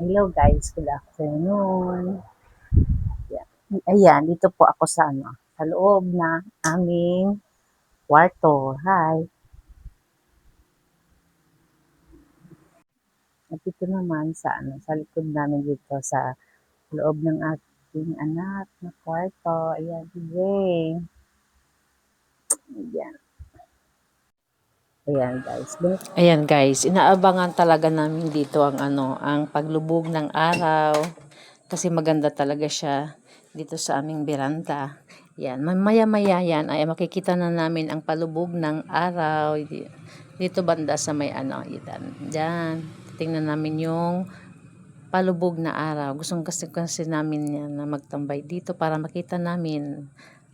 Hello guys, good afternoon. Yan. Ayan, dito po ako sa sa loob na aming kwarto. Hi. At dito naman sa sa likod namin dito sa loob ng aking anak na kwarto. Ayan, yay. Ayan. Ayan guys. Ayan guys, inaabangan talaga namin dito ang ang paglubog ng araw kasi maganda talaga siya dito sa aming beranda. Yan, maya-maya yan ay makikita na namin ang palubog ng araw dito banda sa may yan. Diyan, tingnan namin yung palubog na araw. Gustong kasi namin yan na magtambay dito para makita namin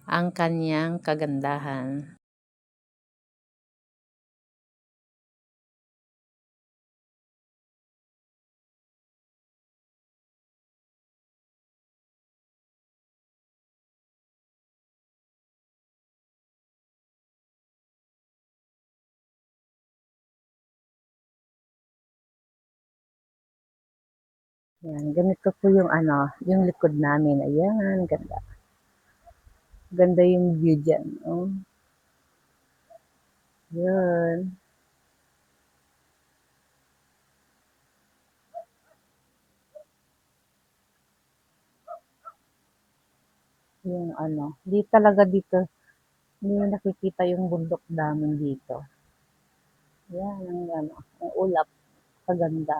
ang kanyang kagandahan. Yan, ganito po yung yung likod namin. Ayan, ganda. Ganda yung view dyan. Oh, yun. Yung di talaga dito, hindi nakikita yung bundok namin dito. Yan, ang ulap, kaganda.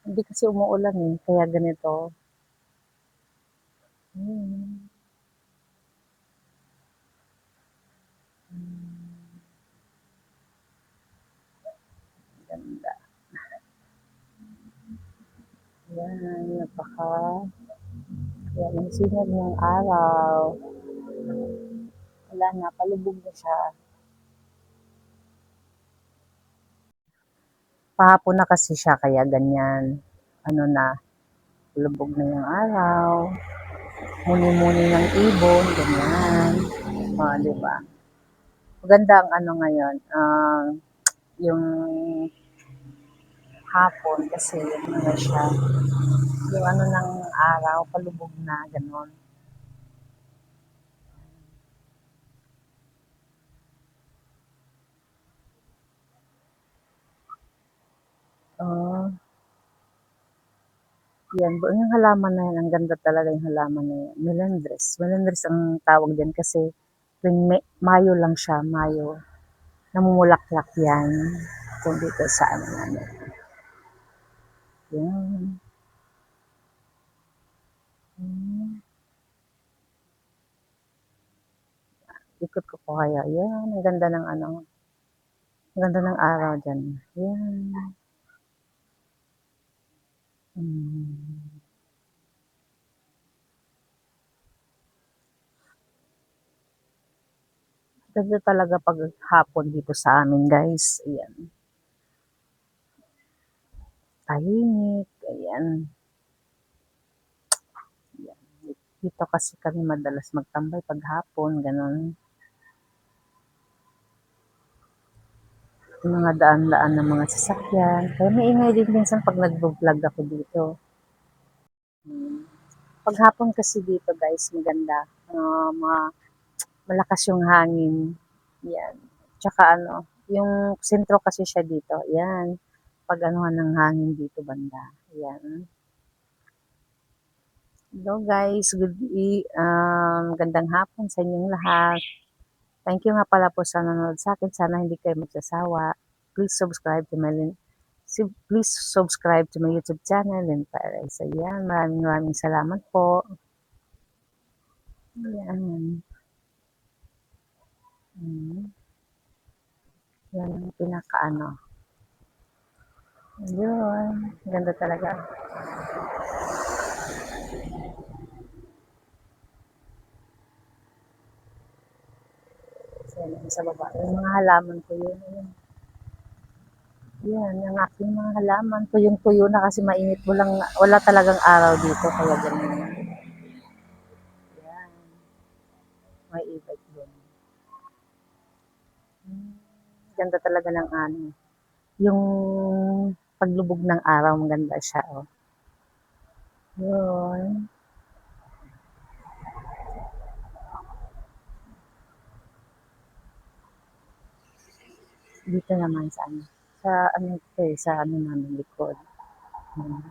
Hindi kasi umuulan eh, kaya ganito. Hmm, ganda. Yan, yan, ang sinag ng araw. Wala na, palubog na siya. Pahapon na kasi siya, kaya ganyan. Na, lubog na yung araw. Muni-muni ng ibon, ganyan. Di ba? Maganda ang ngayon, yung hapon kasi na siya, yung ng araw, palubog na, gano'n. Oh, yan, buong yung halaman na yan, ang ganda talaga yung halaman na yan. Melendres. Melendres ang tawag din kasi tuwing Mayo lang siya, Mayo. Namumulaklak yan. Kung dito sa namin. Yan. Hmm. Ikot ko po kaya. Yan, ang ganda ng ang ganda ng araw dyan. Yan. Hmm. Ganda talaga pag hapon dito sa amin, guys. Ayan. Tahimik. Ayan. Ayan. Dito kasi kami madalas magtambay pag hapon, ganun. Yung mga daan-daan ng mga sasakyan. Kaya maingay din minsan pag nag-vlog ako dito. Hmm. Pag hapon kasi dito, guys, maganda. Malakas yung hangin. Yan. Tsaka yung sentro kasi siya dito. Yan. Pag ng hangin dito banda. Yan. Hello guys, gandang hapon sa inyong lahat. Thank you nga pala po sa nanonood sa akin. Sana hindi kayo magsasawa. Please subscribe to my please subscribe to my YouTube channel and para sa yan. Maraming maraming salamat po. Yan. Hmm. Yan ang Yun. Ganda talaga. So, yan, sa baba. Yung mga halaman ko yun. Yan, yung aking mga halaman. Tuyong-tuyo na kasi mainit. Wala talagang araw dito. Kaya ganyan. Yan. May ibig doon. Hmm, ganda talaga ng yung paglubog ng araw, maganda siya, oh. Yun. Dito naman sa ano, sa ano namin likod. Hmm.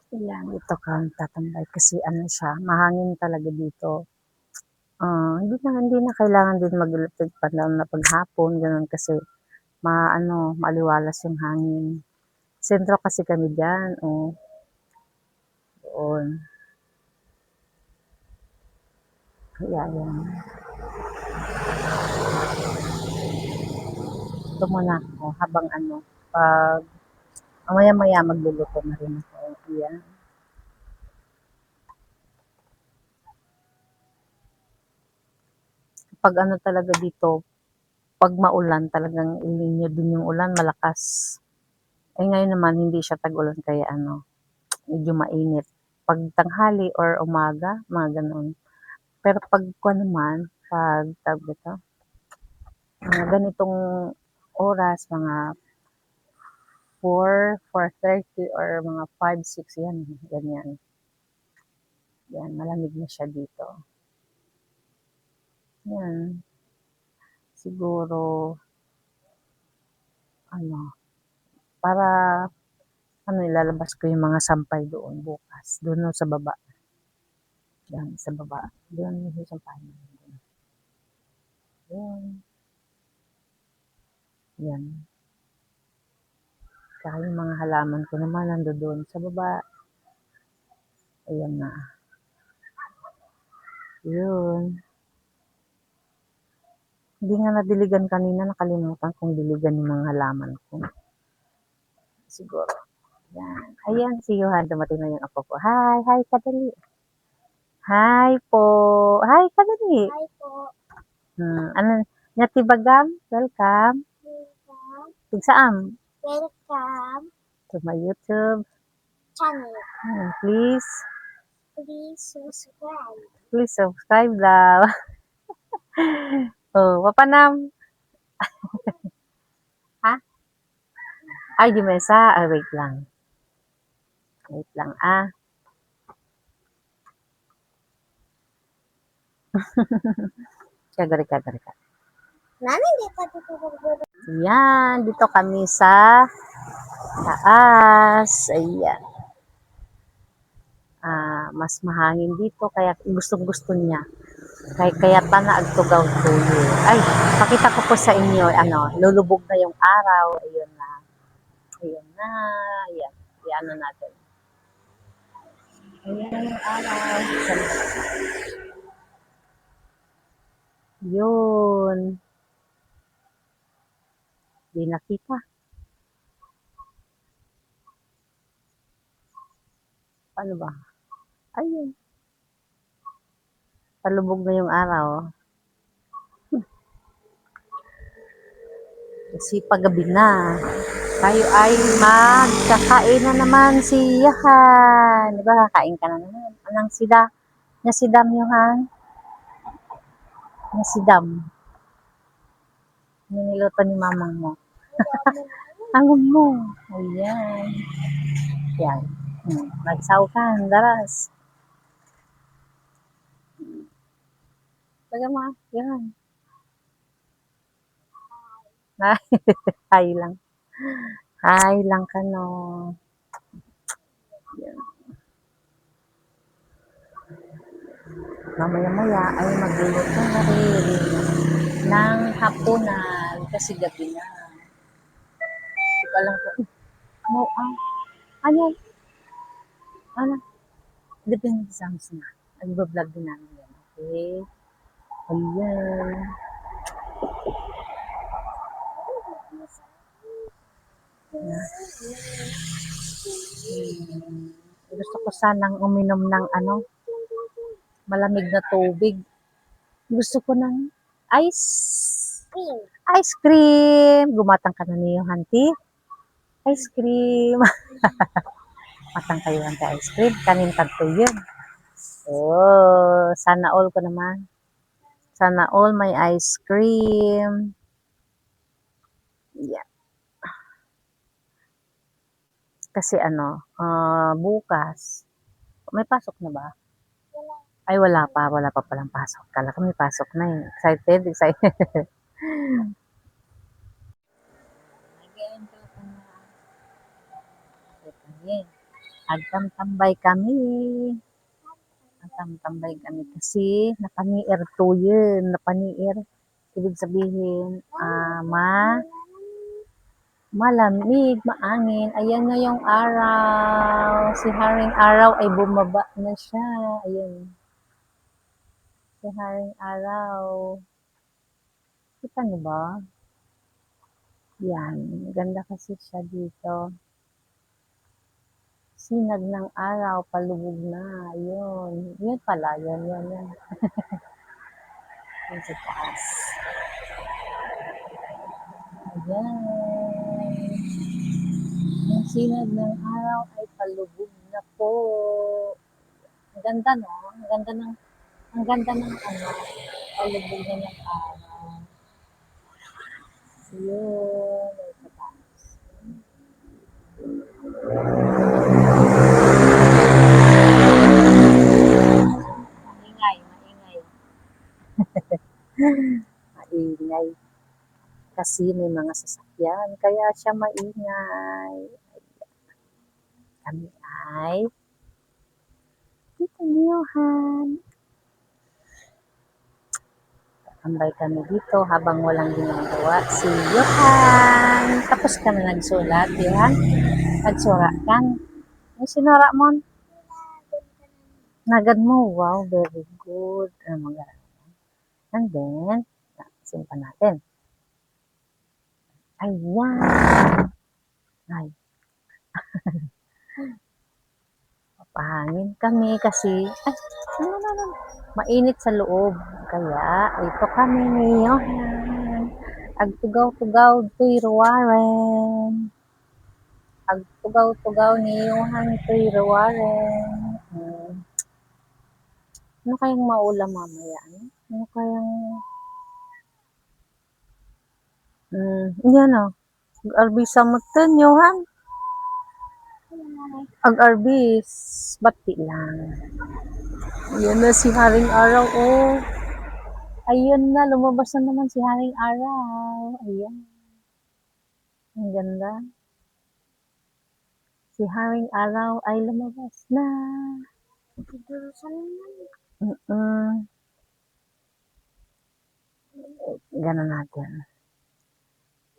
Ayan, dito kami tatambay kasi ano siya, mahangin talaga dito. Hindi na kailangan din maglapit pa na paghapon, gano'n kasi maliwalas yung hangin. Sentro kasi kami diyan, oh, doon. Kaya yan. Ito muna ako habang pag maya-maya magluluto na rin ako. Ayan. Pag talaga dito, pag maulan talagang ilinyo din yung ulan, malakas. Eh ngayon naman hindi siya tag-ulan kaya medyo mainit. Pag tanghali or umaga, mga gano'n. Pero pag tawag dito, mga ganitong oras, mga 4:30 or mga 5, 6, yan, ganyan. Yan, malamig na siya dito. Yan, siguro, ano, para, ilalabas ko yung mga sampay doon bukas. Doon sa baba. Yan, sa baba. Doon yung sampay. Yan. Yan. Saka yung mga halaman ko naman nandoon sa baba. Ayan na. Yun. Hindi nga nadiligan kanina, nakalimutan kong diligan yung mga halaman ko. Siguro. Yan. Ayan, si Johan, dumating na yung apo ko. Hi, kadali. Hi po. Hi, kadali. Hi po. Ano, Nyatibagam? Welcome. Welcome. Tigsaam. Welcome To my YouTube channel. Please Subscribe. Please subscribe daw. Oh, mapanam. Ha? Ay, di mesa. Wait lang. Wait lang, Kagari. Nani, hindi pa dito guguro. Yan, dito kami sa taas. Ayan. Mas mahangin dito, kaya gustong-gusto niya. Kaya tana agtugaw tuyo. Ay, pakita ko po sa inyo, lulubog na yung araw. Ayun na. Ayun na. Ayan. Ayan na natin. Ayan na yung araw. Yun. Di nakita. Paano ba? Ayun. Palubog na yung araw. Kasi paggabi na. Tayo ay magkakain na naman si Yahan. Di ba kakain ka na naman? Anong sida? Nga sidam Yahan? Nga sidam. Niluto ni mamang mo. Ang mo. Ayan. Yan. Magsaw ka. Daras. Taga mo. Yan. Hi lang. Hi lang ka no. Yan. Mamaya-maya ay magluluto na rin ng hapunan kasi gabi na. Hindi ko alam ko. Ano? Ano? Depende sa amin na. Nag-vlog din namin yan. Okay? Ayan. Gusto ko sanang uminom ng malamig na tubig. Gusto ko ng ice. cream. Ice cream! Gumatang ka na niyo, hanti. Ice cream. Matang kayo hanti ice cream. Kanin tagto yun. Oh, sana all ko naman. Sana all may ice cream. Yeah. Kasi bukas. May pasok na ba? Wala. Ay, wala pa. Wala pa palang pasok. Kala ko may pasok na eh. Excited, excited. Again, agtam-tambay kami. Agtam-tambay kami kasi napaniir to yun. Napaniir. Ibig sabihin, malamig, maangin. Ayan na yung araw. Si Haring Araw ay bumaba na siya. Ayan. Si Haring Araw. Kita niyo ba? Yan. Ganda kasi siya dito. Sinag ng araw, palubog na. Yun. Yun pala. Yun. Yun sa taas. Ayan. Yung sinag ng araw ay palubog na po. Ang ganda, no? Ang ganda ng palubog na ng araw. Yun. Ay, sa taas. Maingay. Maingay. Kasi may mga sasakyan, kaya siya maingay. Kami ay Tita Johan. Tambay kami dito habang walang ginagawa. Si Johan. Tapos ka na nagsulat, Johan? Nagsurat ka? Ano sinura mo? Nagad mo. Wow, very good. And then, simpan natin. Ayan. Ay. Papahangin kami kasi, mainit sa loob. Kaya, ito kami ni Johan. Agtugaw-tugaw to'y ruwaren. Agtugaw-tugaw ni Johan to'y ruwaren. Ano kayang maulam mamaya? Ano kayang... yan o. Ag-arbisa mo ten, Johan. Ag-arbis. Bati lang. Yan na si Haring Araw, oh. Ayun na, lumabas na naman si Haring Araw. Ayan. Ang ganda. Si Haring Araw ay lumabas na. Ganon natin.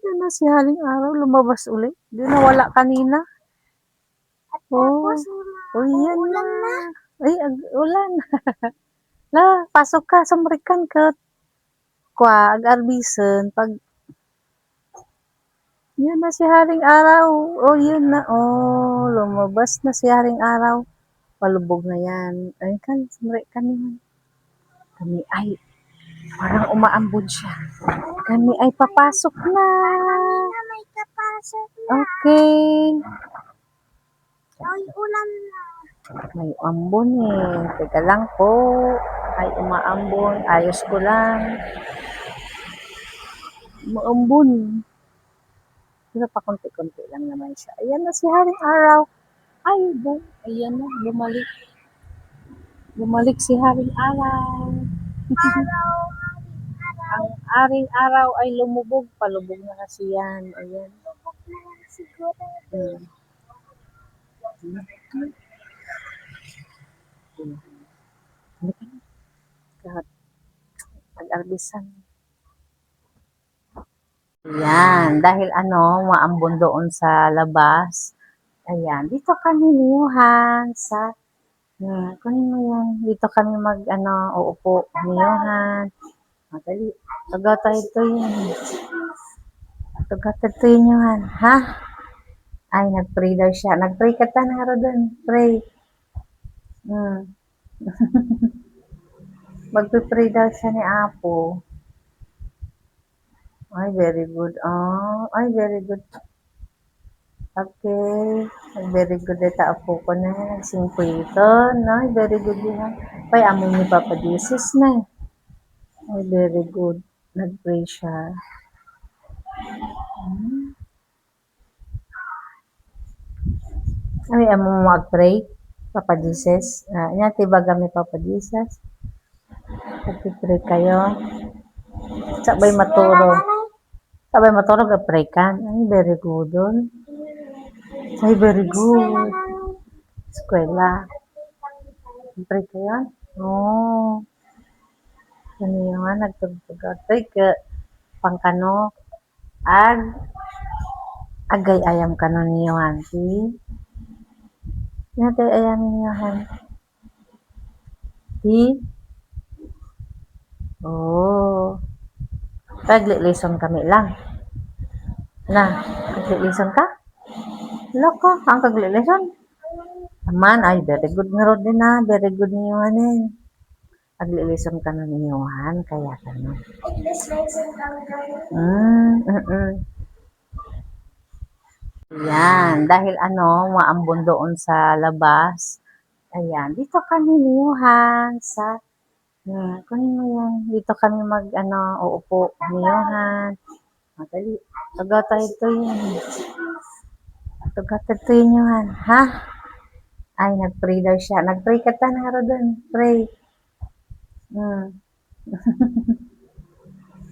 Yan na si Haring Araw, lumabas ulit. Di nawala kanina. At tapos, yan ulan na. Ay, ulan. La, pasok ka sa Marikan ka. Ag-arbisen. Pag yun na si Haring Araw. Oh, yun na. Oh, lumabas na si Haring Araw. Palubog na yan. Ay, sumari kami. Kami ay, parang umaambon siya. Kami ay papasok na. May kapasok na. Okay. Ay, ulan na. May ambon eh. Teka lang po. Ay, umaambon. Ayos ko lang. Umaambon. Pero pa konti-konti lang naman siya. Ayan na si Haring Araw. Ay, ayan na. Bumalik. Bumalik si Haring Araw. Araw. Ang Haring Araw ay lumubog. Palubog na kasi yan. Ayan. Lubog na lang siguro. Pag-arbisan. Ayan. Dahil maambon doon sa labas. Ayan. Dito kami niyuhan sa kunin mo yan. Dito kami uupo niyuhan. Madali. Tagata ito yun. Tagata ito yun. Ha? Ay, nag-pray daw siya. Nag-pray ka ta na doon. Pray. Magpipray daw siya ni Apo. Ay, very good. Ay, very good. Okay. Ay, very good. Dita apo ko na. Nagsingko ito. No? Ay, very good yun. Pay, amo ni Papa Jesus na. Ay, very good. Nag-pray siya. Ay, amo mo mag-pray? Papa Jesus. Inya, tibaga mi Papa Jesus. Pag-pray kayo. Sabay maturo. Sabay maturo, ga-pray ka. Ay, very good. Dun. Ay, very good. Eskwela. Pray kayo? Oo. Ano yung nga, nagtugtugod. Ay, ka, pangkano. Agay ayam kano niyo, auntie. Natay ayam niyo, auntie. Oo. Tagli-lison kami lang. Na, tagli-lison ka? Loko, ang tagli-lison. Aman, ay, very good nga ro din na. Very good niyo, anin. Tagli-lison ka na niyo, kaya ka no. Yan, dahil maambon doon sa labas. Ayan, dito kami niyuhan sa kunin mo yan. Dito kami uupo niyuhan. Madali. Tagata ito yun. Tagata ito yun yuhan. Ha? Ay, nag-pray daw siya. Nag-pray ka ta na ro doon. Pray.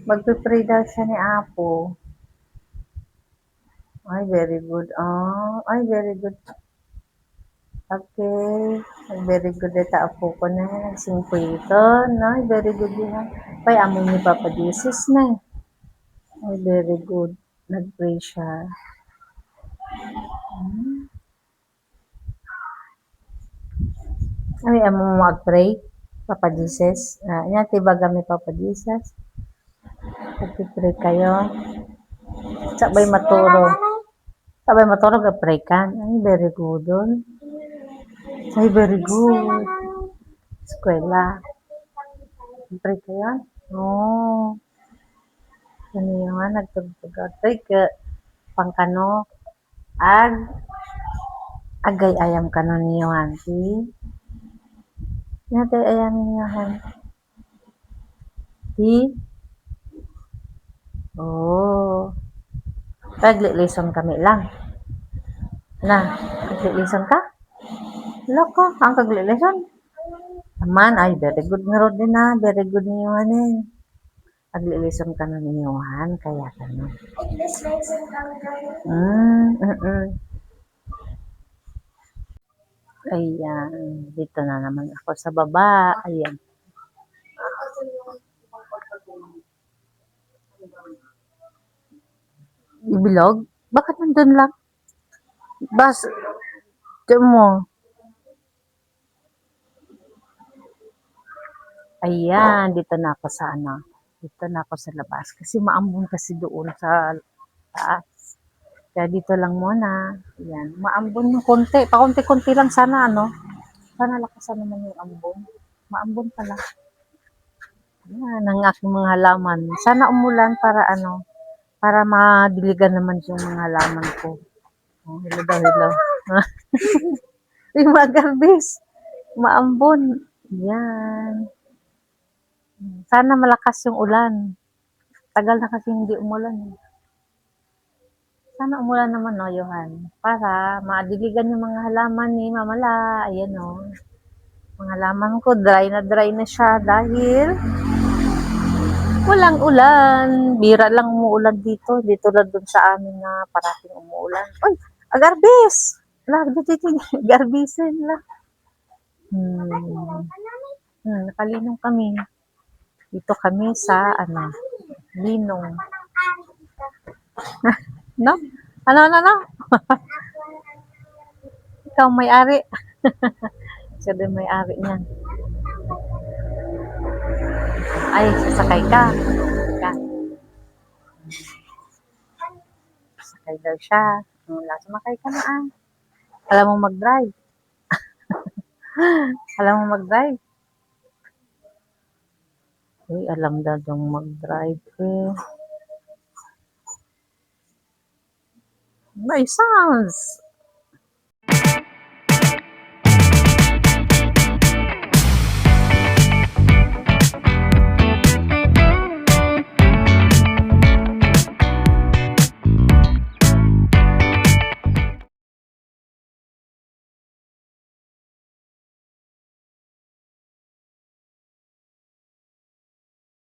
Mag-pray daw siya ni Apo. Ay, very good. Ay, very good. Okay. Ay, very good. Dita apo ko na. Nagsingko ito. No? Ay, very good yun. Pay, amo ni Papa Jesus na. Ay, very good. Nag-pray siya. Ay, amo mo mag-pray? Papa Jesus. Inya, tibaga mi Papa Jesus. Pag-pray kayo. Sabay maturo. Sabay maturo, ga-pray ka. Ay, very good. Dun. Ay, very good. Eskwela. Pray kayo? Oo. Ano yung nga, nagtugtugod. Ay, ka, pangkano. Agay ayam kano niyo, auntie. Natay ayam niyo, auntie. Oo. Tagli-lison kami lang. Na, tagli-lison ka? Loko, ang tagli-lison. Aman, ay, very good nga ro din na. Very good niyo, anin. Tagli-lison ka na niyo, kaya ka no. Ayan, dito na naman ako sa baba. Ayan. Ibilog? Bakit nandun lang? Bas, tiyan mo. Ayan, dito na ako sa Dito na ako sa labas. Kasi maambon kasi doon sa taas. Kaya dito lang muna. Ayan, maambon yung konti. Pakunti-kunti lang sana, Sana lakasan naman yung ambon. Maambon pala. Ayan, ang aking mga halaman. Sana umulan para para madiligan naman yung mga halaman ko. Oh, hello daw, hello. Yung mga garbis. Maambon. Yan. Sana malakas yung ulan. Tagal na kasi hindi umulan. Sana umulan naman, no, Johan. Para maadiligan yung mga halaman ni Mamala. Ayan, no. Mga halaman ko, dry na siya dahil walang ulan. Bira lang umuulan dito. Dito lang dun sa amin na parating umuulan. Uy, agarbis! Dito garbisin lang. Nakalinong kami. Dito kami sa, linong. No? Ano? Ikaw may-ari. Siya din may-ari niyan. Ay, sasakay ka. Sasakay daw siya. Wala, sumakay ka na Alam mo mag-drive. Alam mo mag-drive. Uy, alam daw yung mag-drive eh. Nice sounds.